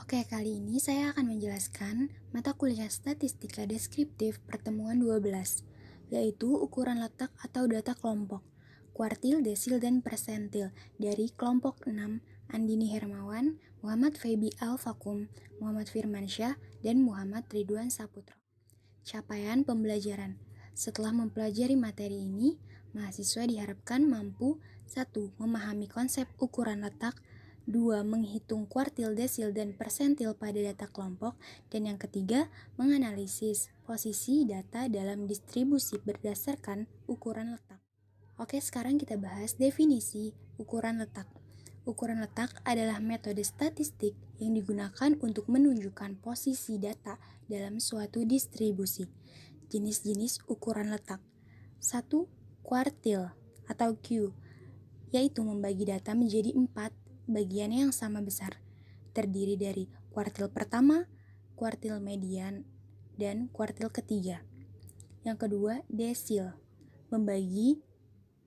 Oke, kali ini saya akan menjelaskan mata kuliah Statistika Deskriptif Pertemuan 12, yaitu ukuran letak atau data kelompok, kuartil, desil, dan persentil dari kelompok 6, Andini Hermawan, Muhammad Febi Al-Fakum, Muhammad Firmansyah, dan Muhammad Ridwan Saputro. Capaian pembelajaran. Setelah mempelajari materi ini, mahasiswa diharapkan mampu 1. Memahami konsep ukuran letak, 2. Menghitung kuartil, desil, dan persentil pada data kelompok, dan yang ketiga, menganalisis posisi data dalam distribusi berdasarkan ukuran letak. Oke, sekarang kita bahas definisi ukuran letak. Ukuran letak adalah metode statistik yang digunakan untuk menunjukkan posisi data dalam suatu distribusi. Jenis-jenis ukuran letak. 1. Kuartil atau Q, yaitu membagi data menjadi 4 bagian yang sama besar, terdiri dari kuartil pertama, kuartil median, dan kuartil ketiga. Yang kedua, desil, membagi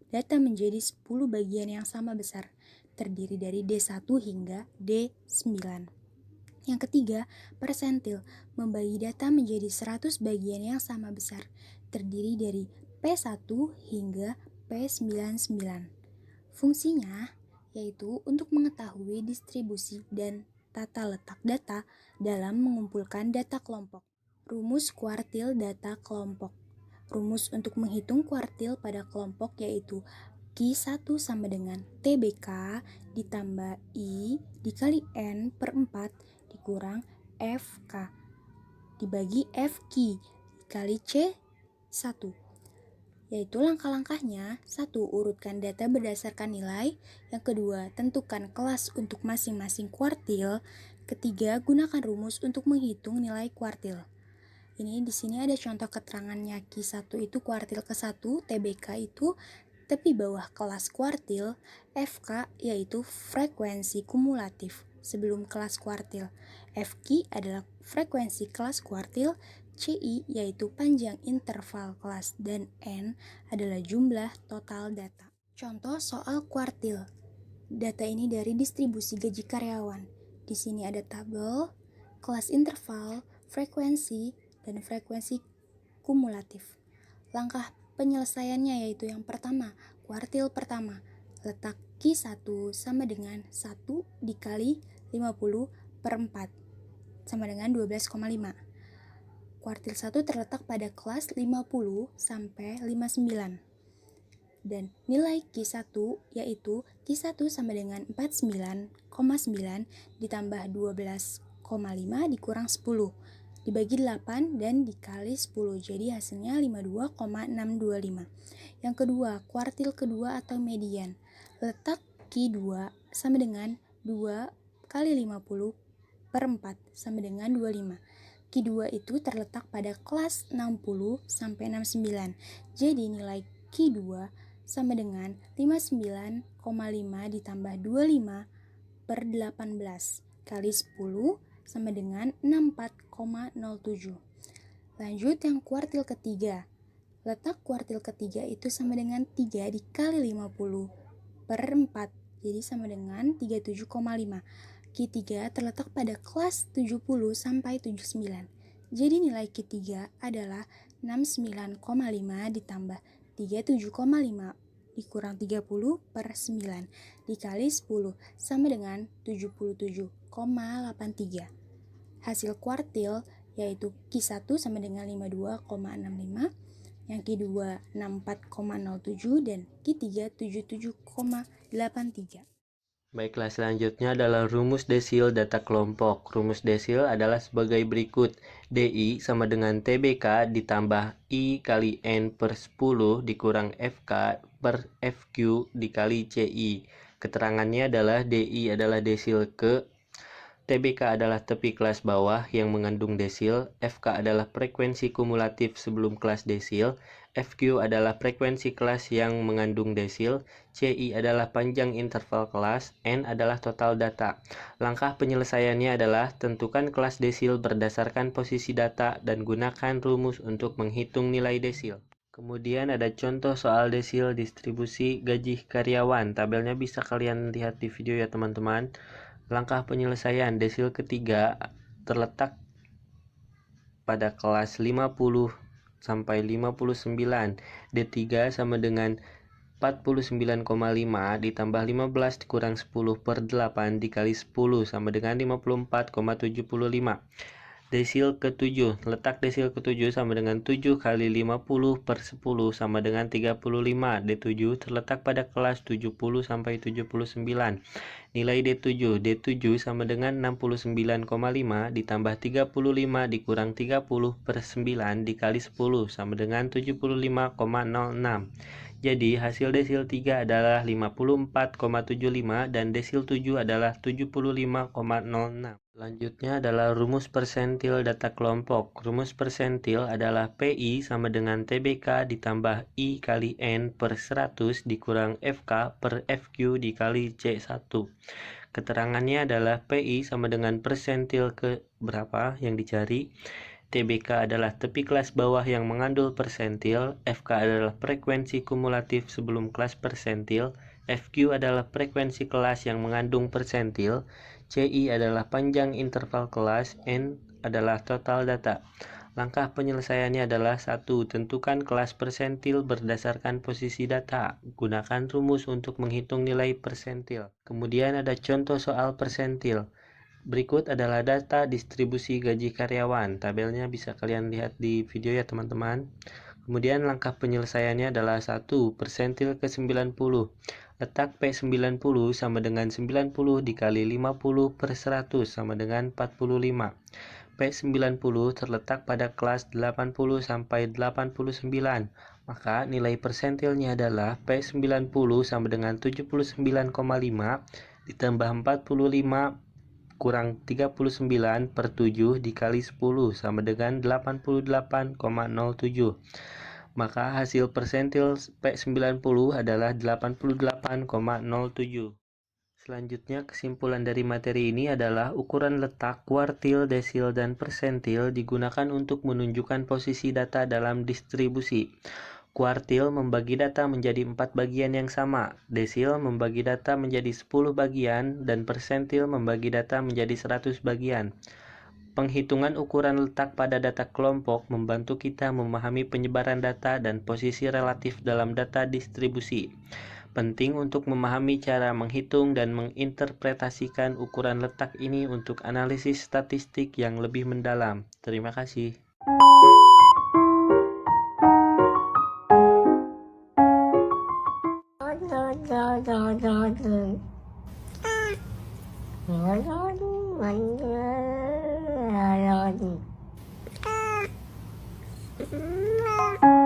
data menjadi 10 bagian yang sama besar, terdiri dari D1 hingga D9. Yang ketiga, persentil, membagi data menjadi 100 bagian yang sama besar, terdiri dari P1 hingga P99. Fungsinya yaitu untuk mengetahui distribusi dan tata letak data dalam mengumpulkan data kelompok. Rumus kuartil data kelompok. Rumus untuk menghitung kuartil pada kelompok yaitu Q1 sama dengan TBK ditambah I dikali N per 4 dikurang FK dibagi FQ dikali C1. Yaitu langkah-langkahnya. 1. Urutkan data berdasarkan nilai. Yang kedua, tentukan kelas untuk masing-masing kuartil. Ketiga, gunakan rumus untuk menghitung nilai kuartil. Ini di sini ada contoh keterangannya. Q1 itu kuartil ke-1, TBK itu tepi bawah kelas kuartil, FK yaitu frekuensi kumulatif sebelum kelas kuartil. FQ adalah frekuensi kelas kuartil, CI yaitu panjang interval kelas, dan N adalah jumlah total data. Contoh soal kuartil. Data ini dari distribusi gaji karyawan. Di sini ada tabel, kelas interval, frekuensi, dan frekuensi kumulatif. Langkah penyelesaiannya yaitu yang pertama, kuartil pertama. Letak Q1 sama dengan 1 dikali 50 per 4 sama dengan 12,5. Kuartil 1 terletak pada kelas 50 sampai 59. Dan nilai Q1 yaitu Q1 sama dengan 49,9 ditambah 12,5 dikurang 10 dibagi 8 dan dikali 10, jadi hasilnya 52,625. Yang kedua, kuartil kedua atau median. Letak Q2 sama dengan 2 kali 50 per 4 sama dengan 25. Q2 itu terletak pada kelas 60 sampai 69. Jadi nilai Q2 sama dengan 59,5 ditambah 25 per 18 kali 10 sama dengan 64,07. Lanjut yang kuartil ketiga. Letak kuartil ketiga itu sama dengan 3 dikali 50 per 4. Jadi sama dengan 37,5. Q3 terletak pada kelas 70 sampai 79. Jadi nilai Q3 adalah 69,5 ditambah 37,5 dikurang 30 per 9 dikali 10 sama dengan 77,83. Hasil kuartil yaitu Q1 sama dengan 52,65, yang Q2 64,07 dan Q3 77,83. Baiklah, selanjutnya adalah rumus desil data kelompok. Rumus desil adalah sebagai berikut. DI sama dengan TBK ditambah I kali N per 10 dikurang FK per FQ dikali CI. Keterangannya adalah DI adalah desil ke, TBK adalah tepi kelas bawah yang mengandung desil, FK adalah frekuensi kumulatif sebelum kelas desil, FQ adalah frekuensi kelas yang mengandung desil, CI adalah panjang interval kelas, N adalah total data. Langkah penyelesaiannya adalah tentukan kelas desil berdasarkan posisi data dan gunakan rumus untuk menghitung nilai desil. Kemudian ada contoh soal desil distribusi gaji karyawan. Tabelnya bisa kalian lihat di video ya teman-teman. Langkah penyelesaian desil ketiga terletak pada kelas 50 sampai 59. D3 sama dengan 49,5 ditambah 15 dikurang 10 per 8 dikali 10 sama dengan 54,75. Desil ke-7, letak desil ke-7 sama dengan 7 kali 50 per 10 sama dengan 35. D7 terletak pada kelas 70 sampai 79. Nilai D7 sama dengan 69,5 ditambah 35 dikurang 30 per 9 dikali 10 sama dengan 75,06. Jadi hasil desil 3 adalah 54,75 dan desil 7 adalah 75,06. Selanjutnya adalah rumus persentil data kelompok. Rumus persentil adalah PI sama dengan TBK ditambah I kali N per 100 dikurang FK per FQ dikali C1. Keterangannya adalah PI sama dengan persentil ke berapa yang dicari. TBK adalah tepi kelas bawah yang mengandung persentil, FK adalah frekuensi kumulatif sebelum kelas persentil, FQ adalah frekuensi kelas yang mengandung persentil, CI adalah panjang interval kelas, N adalah total data. Langkah penyelesaiannya adalah 1. Tentukan kelas persentil berdasarkan posisi data. Gunakan rumus untuk menghitung nilai persentil. Kemudian ada contoh soal persentil. Berikut adalah data distribusi gaji karyawan. Tabelnya bisa kalian lihat di video ya teman-teman. Kemudian langkah penyelesaiannya adalah 1. Persentil ke 90. Letak P90 sama dengan 90 dikali 50 per 100 sama dengan 45. P90 terletak pada kelas 80 sampai 89. Maka nilai persentilnya adalah P90 sama dengan 79,5 ditambah 45 kurang 39 per 7 dikali 10 sama dengan 88,07. Maka hasil persentil P90 adalah 88,07. Selanjutnya kesimpulan dari materi ini adalah ukuran letak, kuartil, desil, dan persentil digunakan untuk menunjukkan posisi data dalam distribusi. Kuartil membagi data menjadi 4 bagian yang sama, desil membagi data menjadi 10 bagian, dan persentil membagi data menjadi 100 bagian. Penghitungan ukuran letak pada data kelompok membantu kita memahami penyebaran data dan posisi relatif dalam data distribusi. Penting untuk memahami cara menghitung dan menginterpretasikan ukuran letak ini untuk analisis statistik yang lebih mendalam. Terima kasih. Ah.